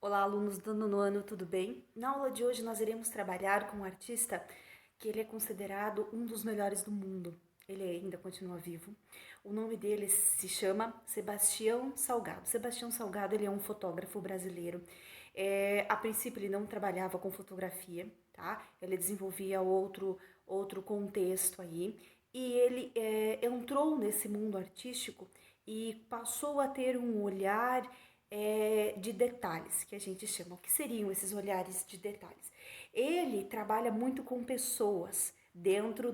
Olá, alunos do nono ano, tudo bem? Na aula de hoje nós iremos trabalhar com um artista que ele é considerado um dos melhores do mundo. Ele ainda continua vivo. O nome dele se chama Sebastião Salgado. Sebastião Salgado, ele é um fotógrafo brasileiro. A princípio ele não trabalhava com fotografia, tá? Ele desenvolvia outro contexto aí. E ele entrou nesse mundo artístico e passou a ter um olhar de detalhes, que a gente chama. O que seriam esses olhares de detalhes? Ele trabalha muito com pessoas dentro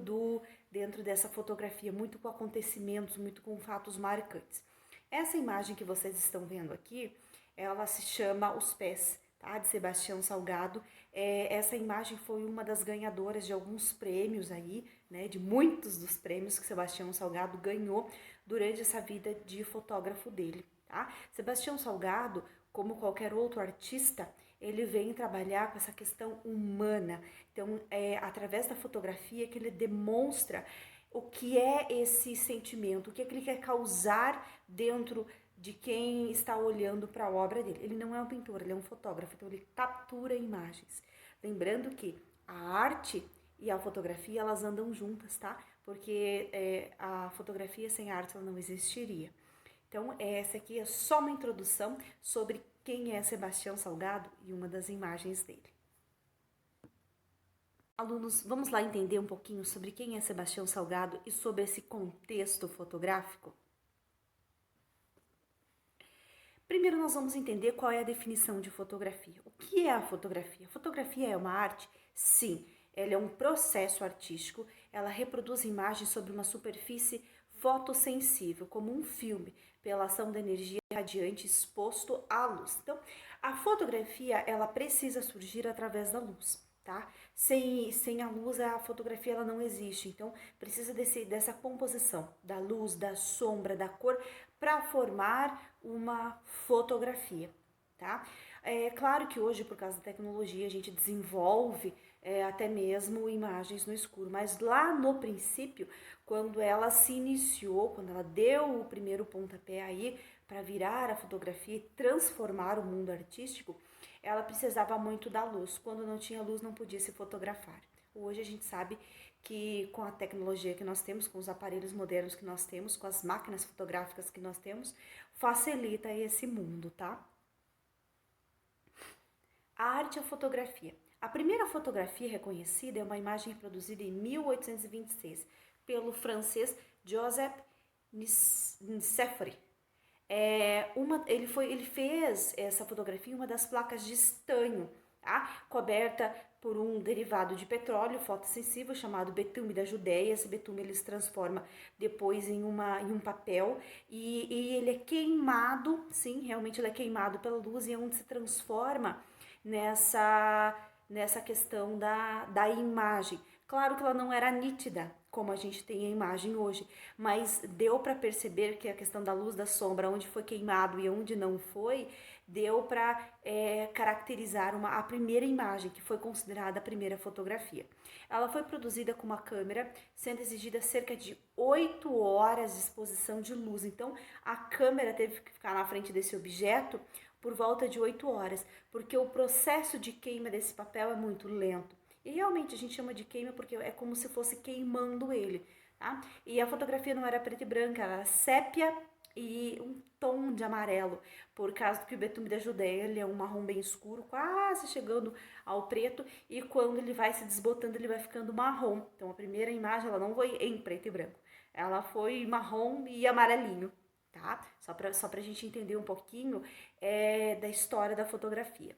dessa fotografia, muito com acontecimentos, muito com fatos marcantes. Essa imagem que vocês estão vendo aqui, ela se chama Os Pés, tá? De Sebastião Salgado. Essa imagem foi uma das ganhadoras de alguns prêmios aí, né? De muitos dos prêmios que Sebastião Salgado ganhou durante essa vida de fotógrafo dele. Tá? Sebastião Salgado, como qualquer outro artista, ele vem trabalhar com essa questão humana. Então, é através da fotografia que ele demonstra o que é esse sentimento, o que é que ele quer causar dentro de quem está olhando para a obra dele. Ele não é um pintor, ele é um fotógrafo, então ele captura imagens. Lembrando que a arte e a fotografia, elas andam juntas, tá? Porque a fotografia sem arte ela não existiria. Então, essa aqui é só uma introdução sobre quem é Sebastião Salgado e uma das imagens dele. Alunos, vamos lá entender um pouquinho sobre quem é Sebastião Salgado e sobre esse contexto fotográfico? Primeiro, nós vamos entender qual é a definição de fotografia. O que é a fotografia? A fotografia é uma arte? Sim, ela é um processo artístico, ela reproduz imagens sobre uma superfície fotossensível, como um filme, pela ação da energia radiante exposto à luz. Então, a fotografia, ela precisa surgir através da luz, tá? Sem a luz, a fotografia ela não existe. Então, precisa dessa composição da luz, da sombra, da cor, para formar uma fotografia, tá? É claro que hoje, por causa da tecnologia, a gente desenvolve até mesmo imagens no escuro, mas lá no princípio, quando ela se iniciou, quando ela deu o primeiro pontapé aí para virar a fotografia e transformar o mundo artístico, ela precisava muito da luz. Quando não tinha luz, não podia se fotografar. Hoje a gente sabe que com a tecnologia que nós temos, com os aparelhos modernos que nós temos, com as máquinas fotográficas que nós temos, facilita esse mundo, tá? A arte e a fotografia. A primeira fotografia reconhecida é uma imagem reproduzida em 1826 pelo francês Joseph Nicéphore. Ele fez essa fotografia em uma das placas de estanho, tá? Coberta por um derivado de petróleo fotossensível chamado betume da Judéia. Esse betume ele se transforma depois em um papel e ele é queimado, sim, realmente ele é queimado pela luz e é onde se transforma nessa questão da imagem. Claro que ela não era nítida, como a gente tem a imagem hoje, mas deu para perceber que a questão da luz, da sombra, onde foi queimado e onde não foi, deu para caracterizar a primeira imagem, que foi considerada a primeira fotografia. Ela foi produzida com uma câmera, sendo exigida cerca de 8 horas de exposição de luz. Então, a câmera teve que ficar na frente desse objeto por volta de 8 horas, porque o processo de queima desse papel é muito lento. E realmente a gente chama de queima porque é como se fosse queimando ele, tá? E a fotografia não era preta e branca, era sépia e um tom de amarelo, por causa que o betume da Judéia ele é um marrom bem escuro, quase chegando ao preto, e quando ele vai se desbotando ele vai ficando marrom. Então a primeira imagem ela não foi em preto e branco, ela foi marrom e amarelinho, tá? Só pra gente entender um pouquinho da história da fotografia.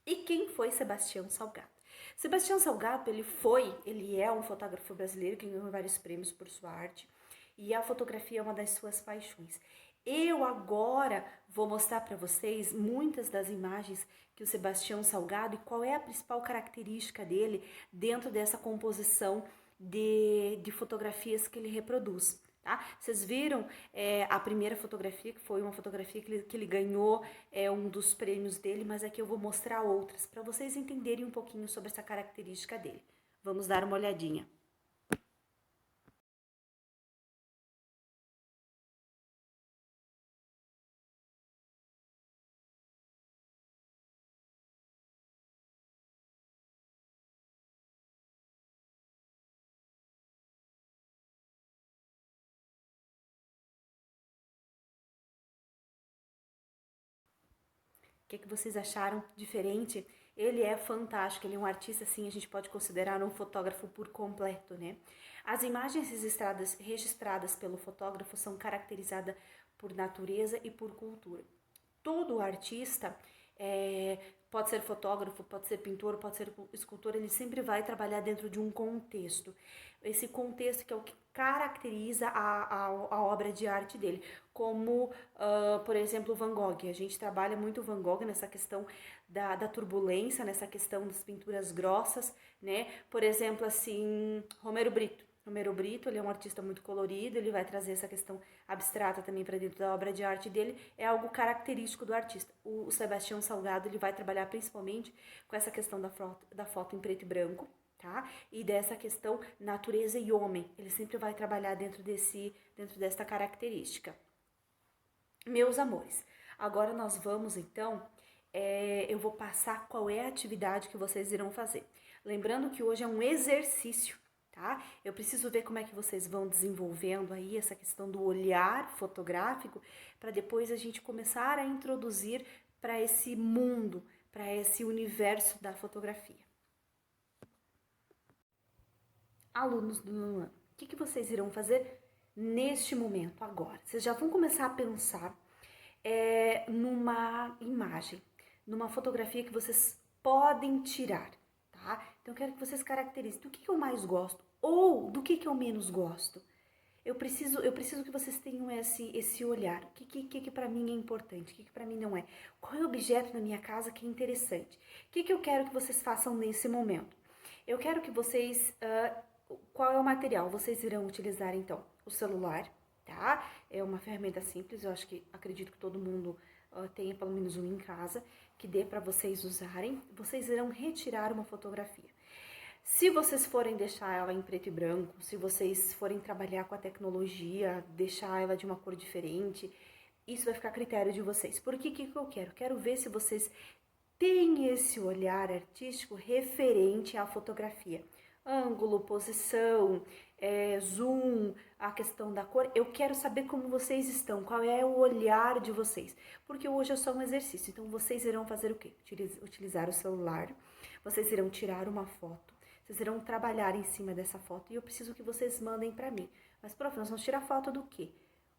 E quem foi Sebastião Salgado? Sebastião Salgado, ele é um fotógrafo brasileiro que ganhou vários prêmios por sua arte e a fotografia é uma das suas paixões. Eu agora vou mostrar para vocês muitas das imagens que o Sebastião Salgado e qual é a principal característica dele dentro dessa composição de fotografias que ele reproduz. Tá? Vocês viram a primeira fotografia, que foi uma fotografia que ele ganhou um dos prêmios dele, mas aqui eu vou mostrar outras para vocês entenderem um pouquinho sobre essa característica dele. Vamos dar uma olhadinha. que vocês acharam diferente? Ele é fantástico, ele é um artista, assim, a gente pode considerar um fotógrafo por completo, né? As imagens registradas pelo fotógrafo são caracterizadas por natureza e por cultura. Todo artista, pode ser fotógrafo, pode ser pintor, pode ser escultor, ele sempre vai trabalhar dentro de um contexto. Esse contexto que é o que caracteriza a obra de arte dele. Como, por exemplo, Van Gogh. A gente trabalha muito Van Gogh nessa questão da turbulência, nessa questão das pinturas grossas, né? Por exemplo, assim, Romero Brito. Romero Brito, ele é um artista muito colorido, ele vai trazer essa questão abstrata também para dentro da obra de arte dele, é algo característico do artista. O Sebastião Salgado, ele vai trabalhar principalmente com essa questão da foto em preto e branco, tá? E dessa questão natureza e homem, ele sempre vai trabalhar dentro desta característica. Meus amores, agora nós vamos então, eu vou passar qual é a atividade que vocês irão fazer. Lembrando que hoje é um exercício, tá? Eu preciso ver como é que vocês vão desenvolvendo aí essa questão do olhar fotográfico, para depois a gente começar a introduzir para esse mundo, para esse universo da fotografia. Alunos do nono ano, o que vocês irão fazer neste momento, agora? Vocês já vão começar a pensar numa imagem, numa fotografia que vocês podem tirar, tá? Então, eu quero que vocês caracterizem do que eu mais gosto ou do que eu menos gosto. Eu preciso que vocês tenham esse olhar. O que para mim é importante, o que para mim não é. Qual é o objeto na minha casa que é interessante? O que eu quero que vocês façam nesse momento? Eu quero que vocês... qual é o material? Vocês irão utilizar, então, o celular, tá? É uma ferramenta simples, eu acredito que todo mundo tenha pelo menos um em casa, que dê para vocês usarem. Vocês irão retirar uma fotografia. Se vocês forem deixar ela em preto e branco, se vocês forem trabalhar com a tecnologia, deixar ela de uma cor diferente, isso vai ficar a critério de vocês. Porque o que eu quero? Quero ver se vocês têm esse olhar artístico referente à fotografia. Ângulo, posição, zoom, a questão da cor. Eu quero saber como vocês estão, qual é o olhar de vocês. Porque hoje é só um exercício, então vocês irão fazer o quê? Utilizar o celular, vocês irão tirar uma foto, vocês irão trabalhar em cima dessa foto e eu preciso que vocês mandem para mim. Mas, prof, nós vamos tirar foto do quê?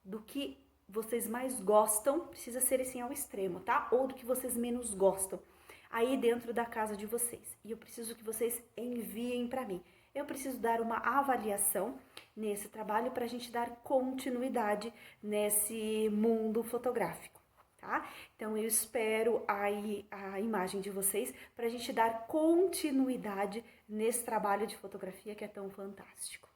Do que vocês mais gostam, precisa ser assim ao extremo, tá? Ou do que vocês menos gostam, aí dentro da casa de vocês. E eu preciso que vocês enviem para mim. Eu preciso dar uma avaliação nesse trabalho para a gente dar continuidade nesse mundo fotográfico, tá? Então eu espero aí a imagem de vocês para a gente dar continuidade nesse trabalho de fotografia que é tão fantástico.